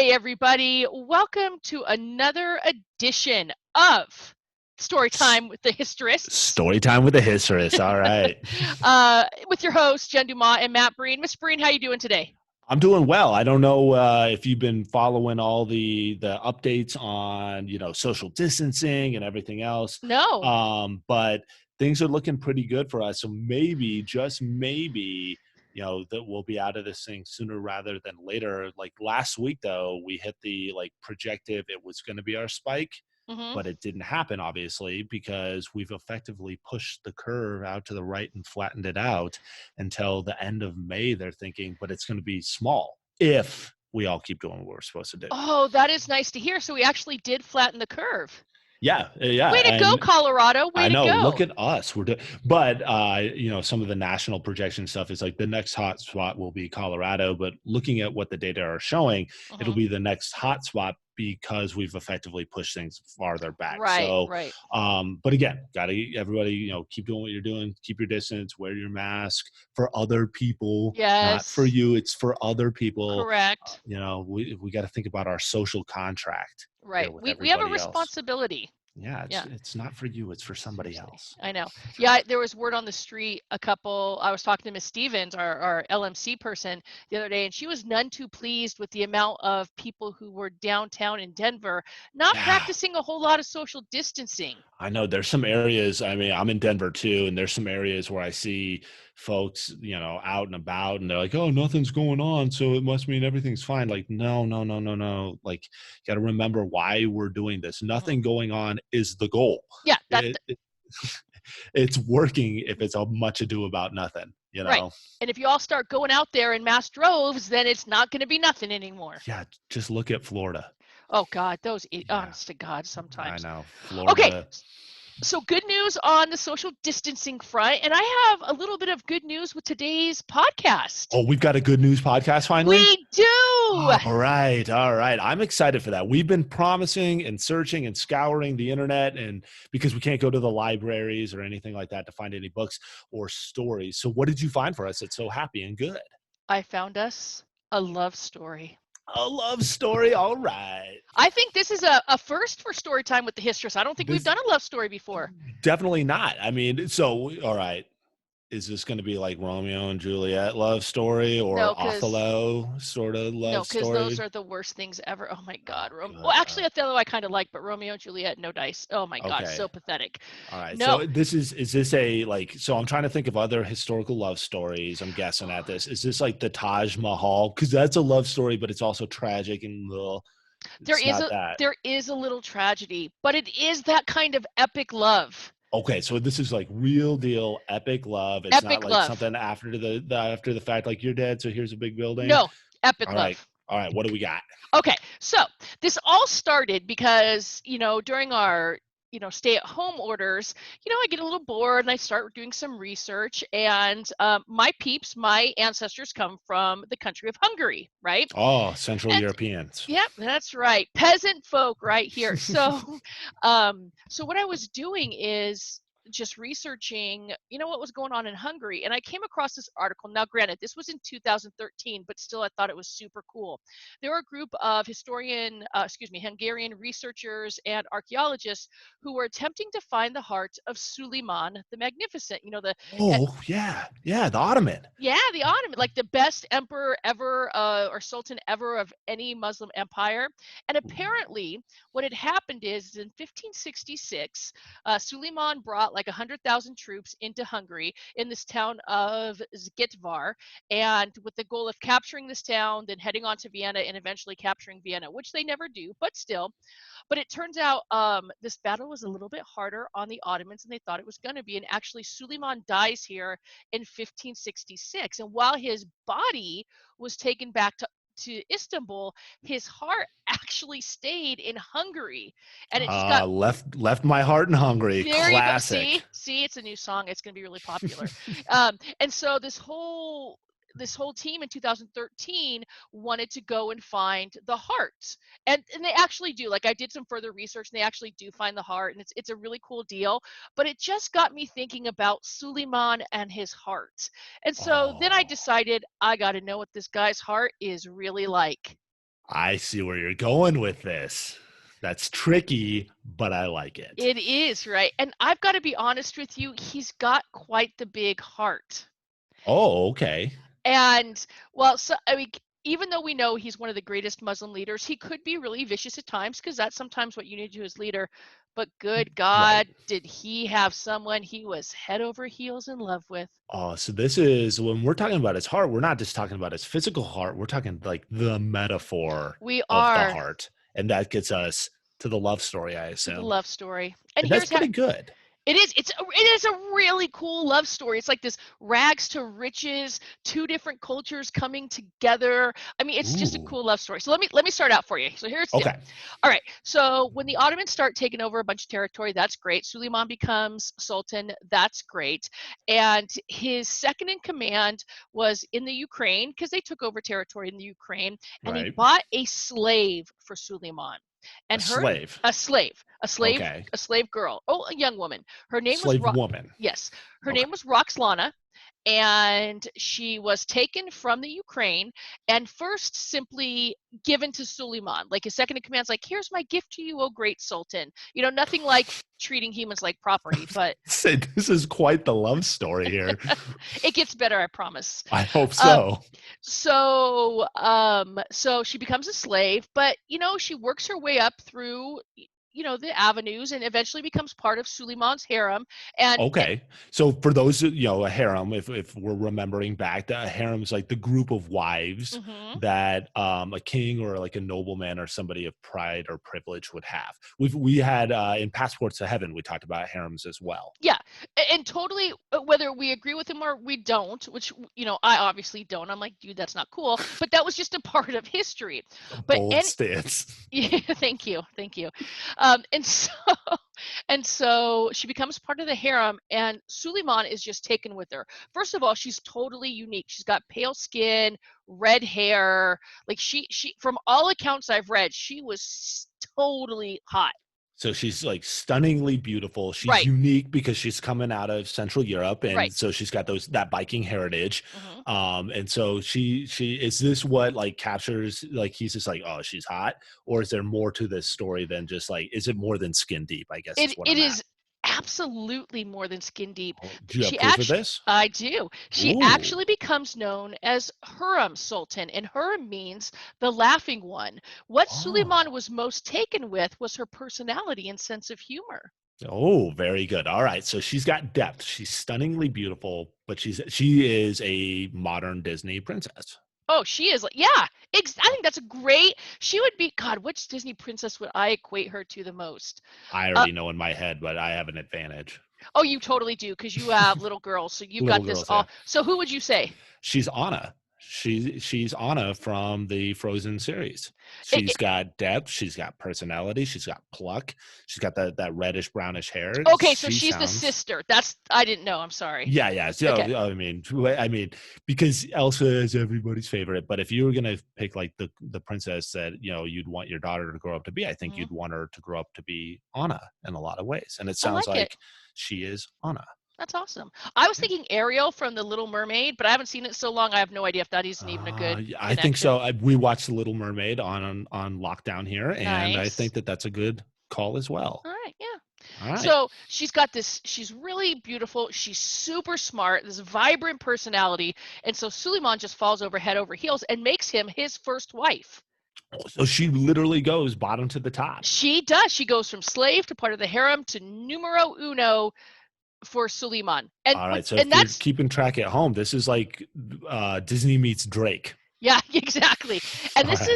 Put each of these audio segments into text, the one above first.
Hey, everybody. Welcome to another edition of Storytime with the Historists. Storytime with the Historists. All right. With your hosts, Jen Dumas and Matt Breen. Miss Breen, how you doing today? I'm doing well. I don't know if you've been following all the updates on, social distancing and everything else. No. But things are looking pretty good for us. So maybe, just maybe, that we'll be out of this thing sooner rather than later. Like last week, though, we hit the projective it was going to be our spike. Mm-hmm. But it didn't happen, obviously, because we've effectively pushed the curve out to the right and flattened it out until the end of May, they're thinking, but it's going to be small if we all keep doing what we're supposed to do. Oh, that is nice to hear. So we actually did flatten the curve. Yeah. Way to go, Colorado. Way to go. I know. Look at us. But some of the national projection stuff is like the next hot spot will be Colorado. But looking at what the data are showing, it'll be the next hot spot because we've effectively pushed things farther back. Right, so, right. But again, everybody, keep doing what you're doing. Keep your distance. Wear your mask for other people. Yes. Not for you. It's for other people. Correct. We got to think about our social contract. Right. We have a responsibility. Yeah, it's not for you. It's for somebody else. I know. Yeah, there was word on the street. I was talking to Miss Stevens, our LMC person, the other day, and she was none too pleased with the amount of people who were downtown in Denver not practicing a whole lot of social distancing. I know there's some areas. I mean, I'm in Denver too, and there's some areas where I see folks, out and about, and they're like, "Oh, nothing's going on, so it must mean everything's fine." Like, no. Like, you got to remember why we're doing this. Nothing going on is the goal. Yeah, it's working if it's a much ado about nothing. Right. And if you all start going out there in mass droves, then it's not going to be nothing anymore. Yeah, just look at Florida. Oh God, honest to God, sometimes. I know. Florida. Okay. So good news on the social distancing front, and I have a little bit of good news with today's podcast. Oh, we've got a good news podcast finally? We do! All right. I'm excited for that. We've been promising and searching and scouring the internet, and because we can't go to the libraries or anything like that to find any books or stories. So what did you find for us that's so happy and good? I found us a love story. A love story. All right. I think this is a first for Storytime with the Historists. I don't think we've done a love story before. Definitely not. I mean, all right. Is this going to be like Romeo and Juliet love story or Othello sort of love story? No, because those are the worst things ever. Oh my God. Well, actually, Othello I kind of like, but Romeo and Juliet, no dice. Oh my God, so pathetic. All right. No. So is this so I'm trying to think of other historical love stories. I'm guessing at this. Is this like the Taj Mahal? Because that's a love story, but it's also tragic and little. There is a little tragedy, but it is that kind of epic love. Okay, so this is like real deal epic love. It's not like something after the fact, like you're dead, so here's a big building. No, epic love. All right, what do we got? Okay, so this all started because, during our stay-at-home orders, I get a little bored and I start doing some research, and my ancestors come from the country of Hungary, right? Oh, Central Europeans. Yep, that's right. Peasant folk right here. So, so what I was doing is just researching, what was going on in Hungary. And I came across this article. Now, granted, this was in 2013, but still I thought it was super cool. There were a group of Hungarian researchers and archaeologists who were attempting to find the heart of Suleiman the Magnificent. The Ottoman. Yeah, the Ottoman, like the best emperor ever or sultan ever of any Muslim empire. And apparently what had happened is in 1566, Suleiman brought like 100,000 troops into Hungary in this town of Zgitvar, and with the goal of capturing this town, then heading on to Vienna and eventually capturing Vienna, which they never do, but still. But it turns out this battle was a little bit harder on the Ottomans than they thought it was going to be. And actually, Suleiman dies here in 1566. And while his body was taken back to Istanbul, his heart actually stayed in Hungary, and it just got left my heart in Hungary. There Classic. You go. See, it's a new song. It's going to be really popular. And so this whole team in 2013 wanted to go and find the heart, and they actually do. Like, I did some further research, and they actually do find the heart, and it's a really cool deal. But it just got me thinking about Suleiman and his heart, and so then I decided I got to know what this guy's heart is really like. I see where you're going with this. That's tricky, but I like it. It is, right? And I've got to be honest with you, he's got quite the big heart. Oh, okay. And well, so I mean, even though we know he's one of the greatest Muslim leaders, he could be really vicious at times because that's sometimes what you need to do as leader. But good Right. God, did he have someone he was head over heels in love with? Oh, so this is when we're talking about his heart, we're not just talking about his physical heart, we're talking like the metaphor We of the are heart. And that gets us to the love story, I to the assume. love story. And And that's here's how pretty good. it is a really cool love story. It's like this rags to riches, two different cultures coming together. I mean, it's just a Ooh. cool love story. So let me start out for you. So here's the deal. Okay. All right. So when the Ottomans start taking over a bunch of territory, that's great. Suleiman becomes sultan. That's great. And his second in command was in the Ukraine because they took over territory in the Ukraine, and he Right. bought a slave for Suleiman. A And her slave. a slave, a slave, Okay. a slave girl. Oh, a young woman. Her name was Slave woman. yes, her Okay. name was Roxlana, and she was taken from the Ukraine and first simply given to Suleiman. Like his second in command's like, here's my gift to you, oh great Sultan. Nothing like treating humans like property, but Say, this is quite the love story here. it gets better, I promise. I hope Um, so. so she becomes a slave, but she works her way up through the avenues and eventually becomes part of Suleiman's harem. And Okay. So for those, a harem, if we're remembering back, a harem is like the group of wives mhm. that a king or like a nobleman or somebody of pride or privilege would have. We had in Passports to Heaven, we talked about harems as well. Yeah, and totally, whether we agree with him or we don't, which I obviously don't. I'm like, dude, that's not cool. But that was just a part of history. A But bold stance. yeah, thank you, thank you. And so and so she becomes part of the harem, and Suleiman is just taken with her. First of all, she's totally unique. She's got pale skin, red hair. Like she from all accounts I've read, she was totally hot. So she's like stunningly beautiful. She's Right, unique because she's coming out of Central Europe, and right. so she's got that Viking heritage. Hmm. And so she is this what like captures like he's just like, oh, she's hot, or is there more to this story than just like, is it more than skin deep? I guess is It what it I'm at. is absolutely more than skin deep. Oh, do you have She proof of actually this? I do. She Ooh. actually becomes known as Hurrem Sultan, and Hurrem means the laughing one. What Suleiman Oh. was most taken with was her personality and sense of humor. Oh, very good. All right. So she's got depth. She's stunningly beautiful, but she is a modern Disney princess. Oh, she is like, yeah, I think that's a great. She would be, God, which Disney princess would I equate her to the most? I Uh, already know in my head, but I have an advantage. oh, you totally do because you have little girls, so you've Little got this girls, all. yeah. So who would you say? She's Anna. She's Anna from the Frozen series. It, She's got depth. She's got personality. She's got pluck. She's got that reddish brownish hair. okay, so She she's the sounds. sister. That's I didn't know. I'm sorry. Yeah, yeah. So Okay. I mean, because Elsa is everybody's favorite. But if you were gonna pick like the princess that you'd want your daughter to grow up to be, I think Hmm. you'd want her to grow up to be Anna in a lot of ways. And it I sounds like it. like she is Anna. That's awesome. I was Yeah. thinking Ariel from The Little Mermaid, but I haven't seen it so long. I have no idea if that isn't even a good Yeah, I think connection. so. We watched The Little Mermaid on lockdown here, and I Nice. think that's a good call as well. All right. Yeah. All right. So she's got this, she's really beautiful. She's super smart, this vibrant personality. And so Suleiman just falls over head over heels and makes him his first wife. So she literally goes bottom to the top. She does. She goes from slave to part of the harem to numero uno for Suleiman. All right. So And if you're that's keeping track at home, this is like Disney meets Drake. yeah, exactly. And All right.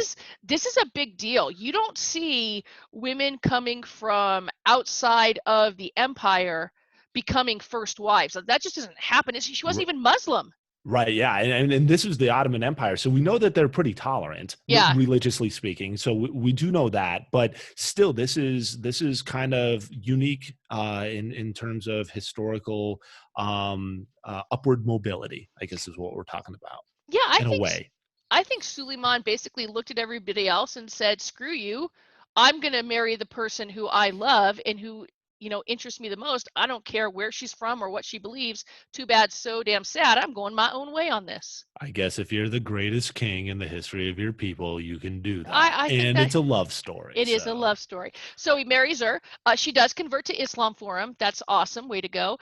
this is a big deal. You don't see women coming from outside of the empire becoming first wives. That just doesn't happen. She wasn't even Muslim. Right, yeah, and this is the Ottoman Empire, so we know that they're pretty tolerant, Yeah. religiously speaking. So we do know that, but still, this is kind of unique in terms of historical upward mobility. I guess is what we're talking about Yeah, in a way. I think Suleiman basically looked at everybody else and said, "Screw you. I'm going to marry the person who I love and who interests me the most. I don't care where she's from or what she believes. Too bad, so damn sad. I'm going my own way on this. I guess if you're the greatest king in the history of your people, you can do that. I think And that it's a love story. it is a So, love story. So he marries her. She does convert to Islam for him. That's awesome. Way to go.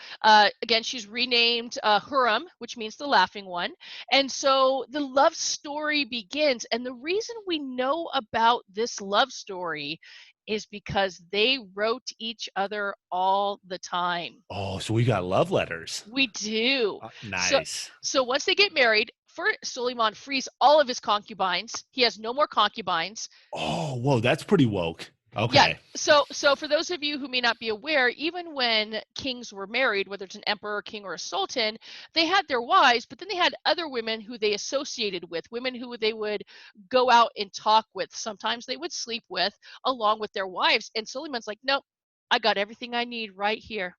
Again, she's renamed Huram, which means the laughing one. And so the love story begins. And the reason we know about this love story is because they wrote each other all the time. oh, so we got love letters. We do. So Nice. so once they get married, Suleiman frees all of his concubines. He has no more concubines. Oh, whoa, that's pretty woke. Yeah. Okay. So for those of you who may not be aware, even when kings were married, whether it's an emperor, king, or a sultan, they had their wives, but then they had other women who they associated with, women who they would go out and talk with. Sometimes they would sleep with, along with their wives. And Suleiman's like, nope, I got everything I need right here.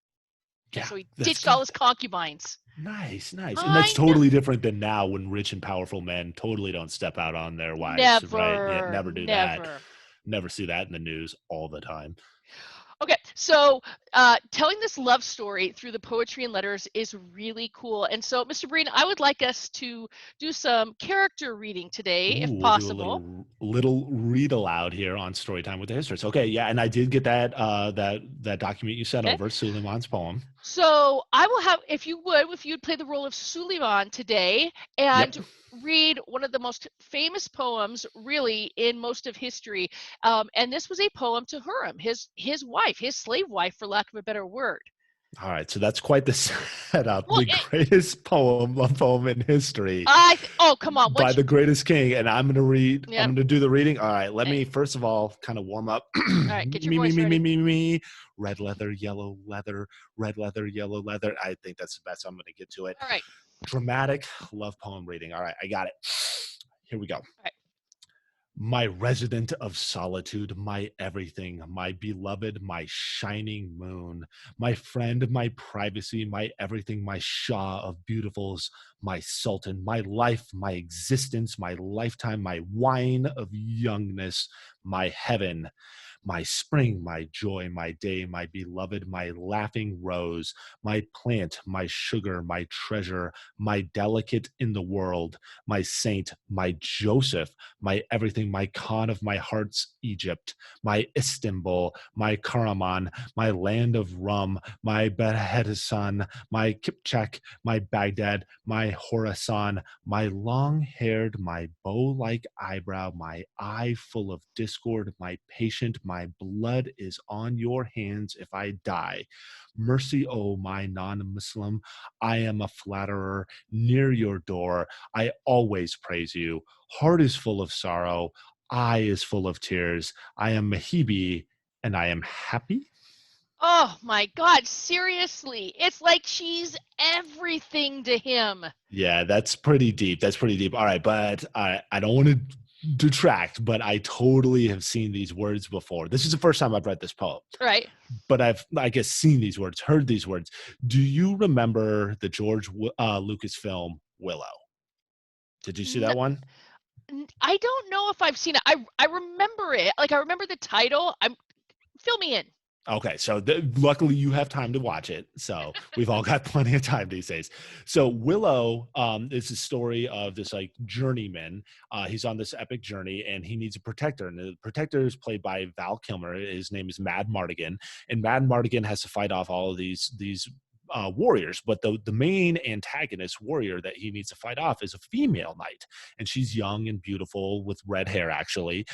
And Yeah, so he that's ditched all good. his concubines. Nice, nice. And that's I know. totally different than now when rich and powerful men totally don't step out on their wives, right? Yeah, Never, never do that. never. Never see that in the news all the time. Okay, so telling this love story through the poetry and letters is really cool. And so, Mr. Breen, I would like us to do some character reading today, if Ooh, we'll do a possible. little read aloud here on Storytime with the Histories. Okay, yeah, and I did get that document you sent Okay. over, Suleiman's poem. So I will have, if you'd play the role of Suleiman today and Yep. read one of the most famous poems, really, in most of history. And this was a poem to Huram, his wife, his slave wife, for lack of a better word. All right, so that's quite the setup. Well, The greatest love poem in history oh, come on, by the greatest king, and I'm gonna read. I'm yeah, gonna do the reading. All right, let okay. me first of all kind of warm up. All right, get your Me, me, voice me, me, ready. me, me. Red leather, yellow leather, red leather, yellow leather. I think that's the best. I'm gonna get to it. All right, Dramatic love poem reading. All right, I got it. Here we go. all right. My resident of solitude, my everything, my beloved, my shining moon, my friend, my privacy, my everything, my Shah of beautifuls, my sultan, my life, my existence, my lifetime, my wine of youngness, my heaven, my spring, my joy, my day, my beloved, my laughing rose, my plant, my sugar, my treasure, my delicate in the world, my saint, my Joseph, my everything, my Khan of my heart's Egypt, my Istanbul, my Karaman, my land of rum, my Behedsan, my Kipchak, my Baghdad, my Khorasan, my long-haired, my bow-like eyebrow, my eye full of discord, my patient, my blood is on your hands if I die. Mercy, O my non-Muslim, I am a flatterer near your door. I always praise you. Heart is full of sorrow. Eye is full of tears. I am Mahibi, and I am happy. Oh my God, seriously. It's like she's everything to him. Yeah, that's pretty deep. That's pretty deep. All right, but I don't want to detract, but I totally have seen these words before. This is the first time I've read this poem, Right. but I've, I guess, seen these words, heard these words. Do you remember the George Lucas film Willow? Did you see N- that one? I don't know if I've seen it. I remember it. Like I remember the title. I'm fill me in. Okay, so luckily you have time to watch it. So we've all got plenty of time these days. So Willow is the story of this like journeyman. He's on this epic journey and he needs a protector. And the protector is played by Val Kilmer. His name is Mad Mardigan, and Mad Mardigan has to fight off all of these warriors. But the main antagonist warrior that he needs to fight off is a female knight, and she's young and beautiful with red hair actually.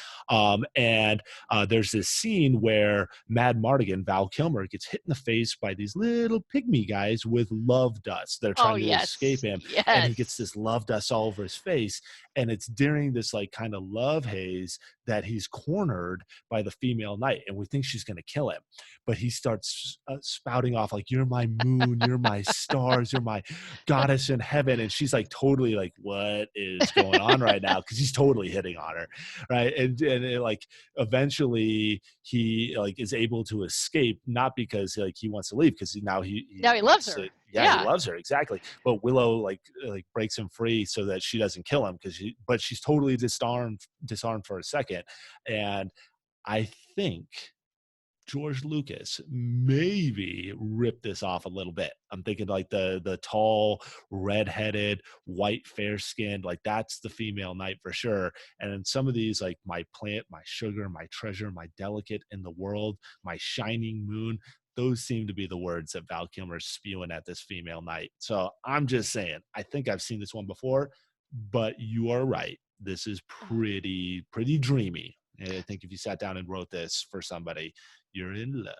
And there's this scene where Mad Mardigan, Val Kilmer, gets hit in the face by these little pygmy guys with love dust. They're Oh trying to escape yes. him, and he gets Yes. this love dust all over his face. And it's during this like kind of love haze that he's cornered by the female knight, and we think she's going to kill him. But he starts spouting off like, "You're my moon, you're my stars, you're my goddess in heaven," and she's like totally like, "What is going on right now?" Because he's totally hitting on her, right? And it, like eventually he like is able to escape, not because like he wants to leave, because now he Now he loves wants to. her. Yeah, he Yeah. loves her exactly. But Willow like breaks him free so that she doesn't kill him, because but she's totally disarmed for a second, and I think George Lucas maybe ripped this off a little bit. I'm thinking like the tall, redheaded, white, fair skinned, like that's the female knight for sure. And then some of these, like my plant, my sugar, my treasure, my delicate in the world, my shining moon, those seem to be the words that Val Kilmer's spewing at this female knight. So I'm just saying, I think I've seen this one before, but you are right. This is pretty dreamy. I think if you sat down and wrote this for somebody, you're in love.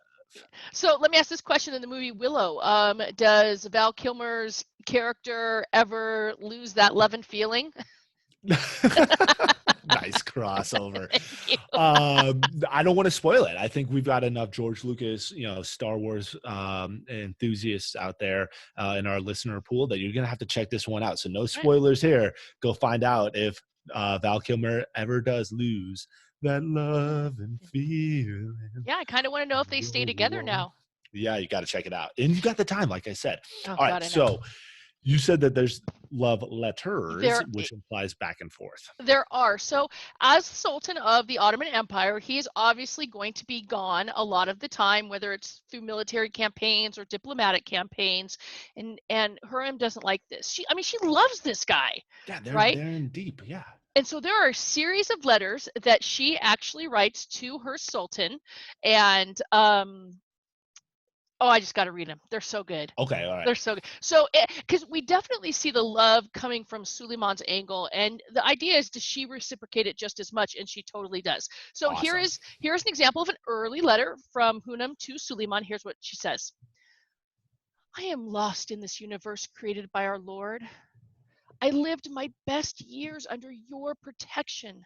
So let me ask this question: in the movie Willow, does Val Kilmer's character ever lose that love and feeling? Nice crossover. Thank you. I don't want to spoil it. I think we've got enough George Lucas, Star Wars enthusiasts out there in our listener pool that you're gonna have to check this one out. So no spoilers here. Go find out if Val Kilmer ever does lose that love and feeling. Yeah, I kind of want to know if they stay together now. Yeah, you got to check it out, and you got the time, like I said. Oh, All God, right, I know. so you said that there's love letters, There- which implies back and forth. There are. So, as Sultan of the Ottoman Empire, he is obviously going to be gone a lot of the time, whether it's through military campaigns or diplomatic campaigns. And Hurrem doesn't like this. She loves this guy. Yeah, right? they're in deep. Yeah. And so there are a series of letters that she actually writes to her sultan, and I just got to read them. They're so good. Okay, all right. They're so good. So, because we definitely see the love coming from Suleiman's angle, and the idea is, does she reciprocate it just as much? And she totally does. So Awesome. here's an example of an early letter from Hunam to Suleiman. Here's what she says: I am lost in this universe created by our Lord. I lived my best years under your protection,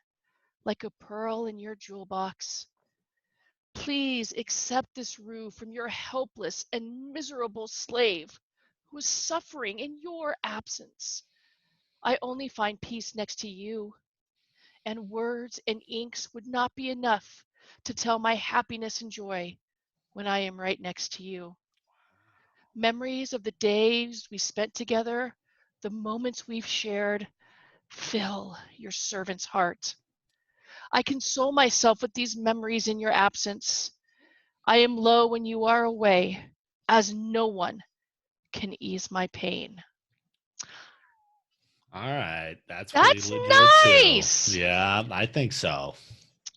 like a pearl in your jewel box. Please accept this rue from your helpless and miserable slave who is suffering in your absence. I only find peace next to you, and words and inks would not be enough to tell my happiness and joy when I am right next to you. Memories of the days we spent together, the moments we've shared, fill your servant's heart. I console myself with these memories in your absence. I am low when you are away, as no one can ease my pain. All right, that's That's pretty legit nice. too. Yeah, I think so.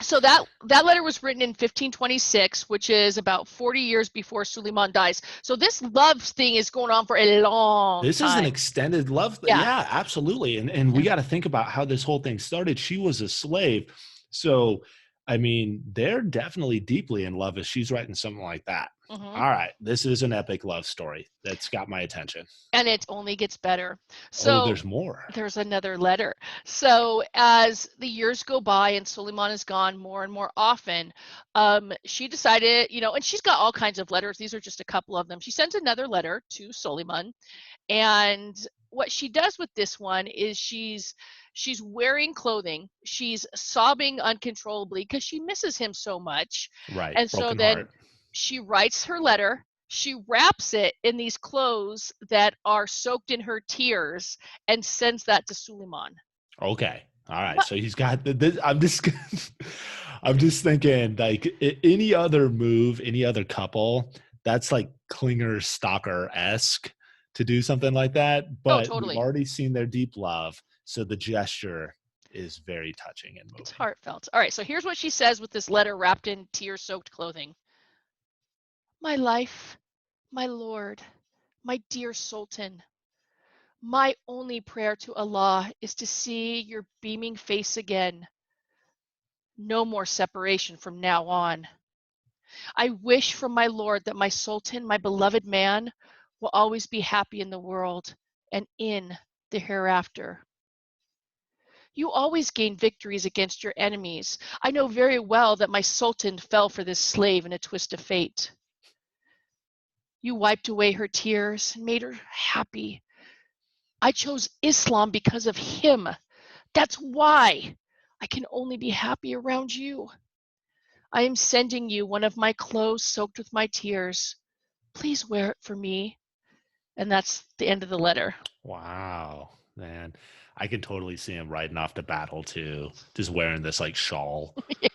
So that letter was written in 1526, which is about 40 years before Suleiman dies. So this love thing is going on for a long This time. is an extended love. Yeah, absolutely. And we got to think about how this whole thing started. She was a slave. So, I mean, they're definitely deeply in love if she's writing something like that. Mm-hmm. All right, this is an epic love story that's got my attention. And it only gets better. So there's more. There's another letter. So as the years go by and Suleiman is gone more and more often, she decided, and she's got all kinds of letters. These are just a couple of them. She sends another letter to Suleiman, and what she does with this one is she's wearing clothing. She's sobbing uncontrollably because she misses him so much. Right. And so then she writes her letter. She wraps it in these clothes that are soaked in her tears and sends that to Suleiman. Okay. All right. So he's got this. I'm just thinking, like any other move, any other couple, that's like Klinger Stalker-esque to do something like that. But totally. We've already seen their deep love. So the gesture is very touching and moving. It's heartfelt. All right. So here's what she says with this letter wrapped in tear-soaked clothing. My life, my lord, my dear Sultan, my only prayer to Allah is to see your beaming face again. No more separation from now on. I wish from my Lord that my Sultan, my beloved man, will always be happy in the world and in the hereafter. You always gain victories against your enemies. I know very well that my Sultan fell for this slave in a twist of fate. You wiped away her tears and made her happy. I chose Islam because of him. That's why I can only be happy around you. I am sending you one of my clothes soaked with my tears. Please wear it for me. And that's the end of the letter. Wow, man. I can totally see him riding off to battle too, just wearing this like shawl. Yeah,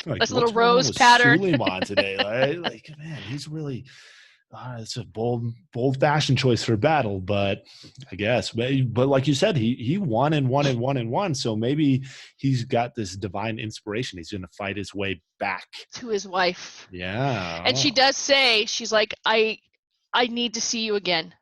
Like, this little what's going on rose with pattern. Suleiman today? Like, man, he's really it's a bold fashion choice for battle, but I guess. But like you said, he won and won and won and won. So maybe he's got this divine inspiration. He's going to fight his way back To his wife. Yeah. And she does say, she's like, I need to see you again.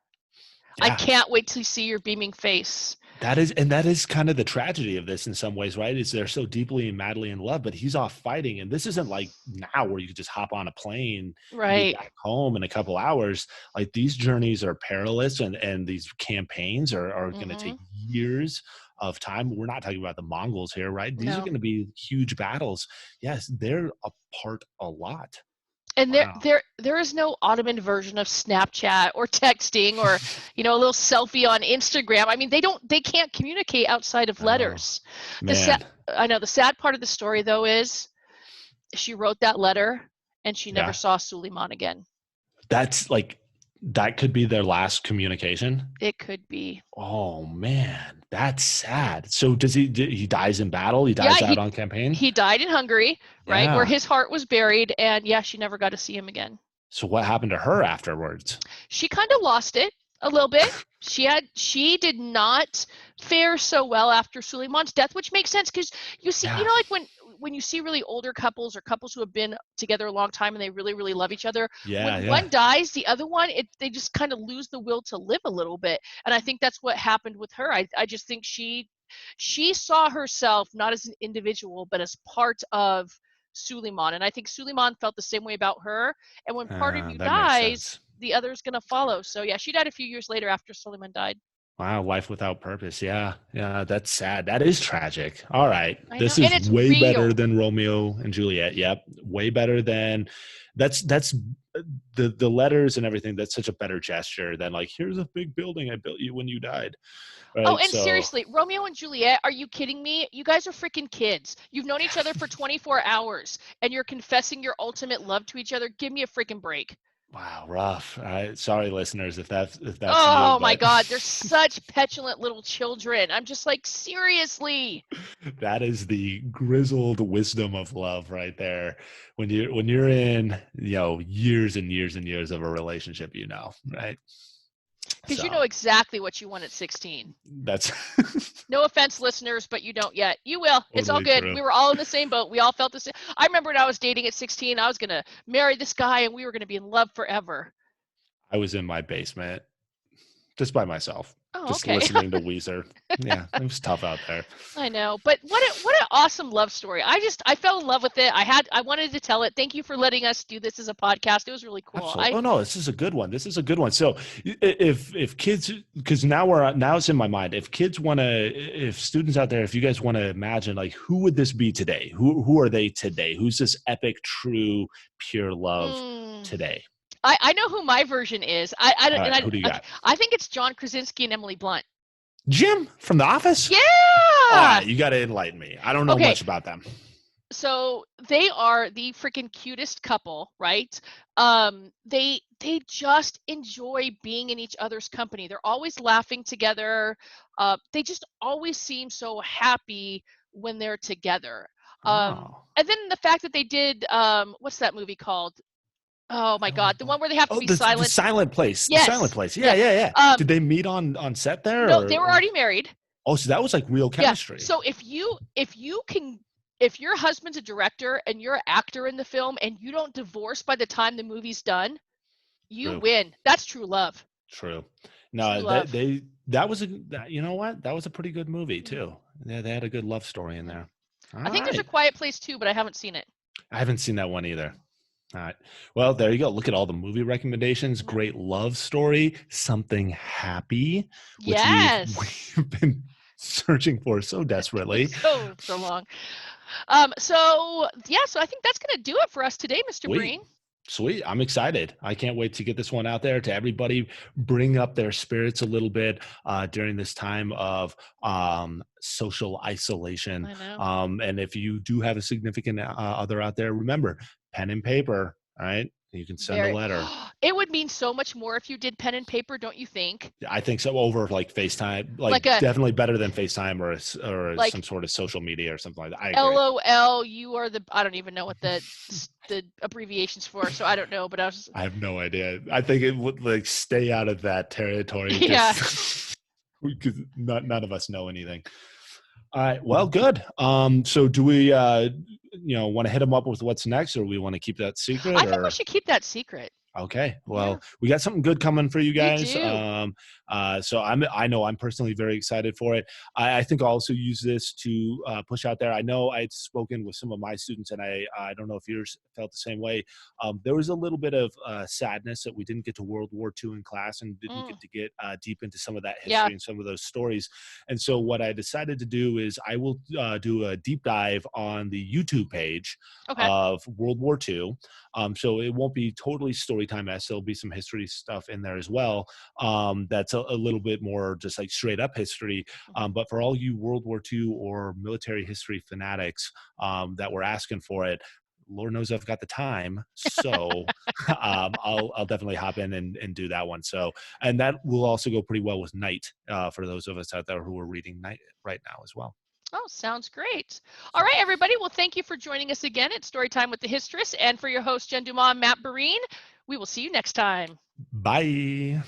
I Yeah. can't wait to see your beaming face. That is kind of the tragedy of this in some ways, right? Is they're so deeply and madly in love, but he's off fighting. And this isn't like now where you could just hop on a plane and be Right. back home in a couple hours. Like these journeys are perilous and these campaigns are going to take years of time. We're not talking about the Mongols here, right? These are No. going to be huge battles. Yes, they're apart a lot. And Wow. there is no Ottoman version of Snapchat or texting or, you know, a little selfie on Instagram. I mean, they can't communicate outside of Oh, letters. man. I know the sad part of the story though is she wrote that letter and she never Yeah. saw Suleiman again. That's like, that could be their last communication. It could be. Oh man, that's sad. So he dies in battle? He dies out on campaign? He died in Hungary, right? Where Yeah. his heart was buried, and yeah, she never got to see him again. So what happened to her afterwards? She kind of lost it a little bit. She did not fare so well after Suleiman's death, which makes sense because you see, you know, like when you see really older couples or couples who have been together a long time and they really, really love each other, when one dies, the other one, they just kind of lose the will to live a little bit. And I think that's what happened with her. I just think she saw herself not as an individual, but as part of Suleiman. And I think Suleiman felt the same way about her. And when part of you That makes dies, sense. the other's going to follow. So yeah, she died a few years later after Suleiman died. Wow, life without purpose. Yeah, that's sad. That is tragic. All right, I know. this And is it's way real. better than Romeo and Juliet. Yep, way better than that's the letters and everything. That's such a better gesture than like, here's a big building I built you when you died. Right? Oh, and seriously, Romeo and Juliet, are you kidding me? You guys are freaking kids. You've known each other for 24 hours and you're confessing your ultimate love to each other. Give me a freaking break. Wow, rough. Sorry, listeners, if that's oh you, my but God, they're such petulant little children. I'm just like, seriously. that is the grizzled wisdom of love right there. When you're in, years and years and years of a relationship, right? Because you know exactly what you want at 16. That's no offense, listeners, but you don't yet. You will. Totally it's all good. True. We were all in the same boat. We all felt the same. I remember when I was dating at 16, I was going to marry this guy and we were going to be in love forever. I was in my basement just by myself. Oh, just okay. listening to Weezer. Yeah, it was tough out there. I know, but what an awesome love story. I fell in love with it. I wanted to tell it. Thank you for letting us do this as a podcast. It was really cool. Absolutely. No, this is a good one. This is a good one. So if kids, because now it's in my mind, if students out there, if you guys want to imagine, like, who would this be today? Who are they today? Who's this epic, true, pure love today? I know who my version is. Who do you got? I think it's John Krasinski and Emily Blunt. Jim from The Office? Yeah. All right, you got to enlighten me. I don't know much about them. So they are the freaking cutest couple, right? They just enjoy being in each other's company. They're always laughing together. They just always seem so happy when they're together. And then the fact that they did what's that movie called? Oh my God, the one where they have to be silent. The Silent Place. Yes. The Silent Place. Yeah. Did they meet on set there? No, they were already married. Oh, so that was like real chemistry. Yeah. So if your husband's a director and you're an actor in the film and you don't divorce by the time the movie's done, you win. That's true love. True. No, that was a pretty good movie too. Yeah, they had a good love story in there. I think there's a Quiet Place too, but I haven't seen it. I haven't seen that one either. All right. Well, there you go. Look at all the movie recommendations. Great love story. Something happy. Which we've been searching for so desperately. so long. So I think that's going to do it for us today, Mr. Breen. Sweet. I'm excited. I can't wait to get this one out there to everybody, bring up their spirits a little bit during this time of social isolation. I know. And if you do have a significant other out there, remember, pen and paper. All right. You can send a Very. letter. It would mean so much more if you did pen and paper, don't you think? I think so, over like FaceTime, like Like a definitely better than FaceTime or some like sort of social media or something like that. I agree. LOL, you are the, I don't even know what the abbreviations for, so I don't know, but I was I have no idea. I think it would like stay out of that territory, yeah. just because none of us know anything. All right. Well, good. So do we, want to hit them up with what's next, or we want to keep that secret, I think we or? should keep that secret. Okay. Yeah. Well, we got something good coming for you We guys. do. So I know I'm personally very excited for it. I think I'll also use this to push out there. I know I'd spoken with some of my students, and I don't know if yours felt the same way. There was a little bit of sadness that we didn't get to World War II in class and didn't Mm, get to get deep into some of that yeah. history and some of those stories. And so what I decided to do is I will do a deep dive on the YouTube page Okay. of World War II. So it won't be totally story time-esque. There'll be some history stuff in there as well. That's a little bit more just like straight up history. Mhm. But for all you World War II or military history fanatics that were asking for it, Lord knows I've got the time, so I'll definitely hop in and do that one. So, and that will also go pretty well with Night for those of us out there who are reading Night right now as well. Oh, sounds great. All So, right, everybody. Well, thank you for joining us again at Storytime with the Histress. And for your host, Jen Dumas and Matt Breen, we will see you next time. bye.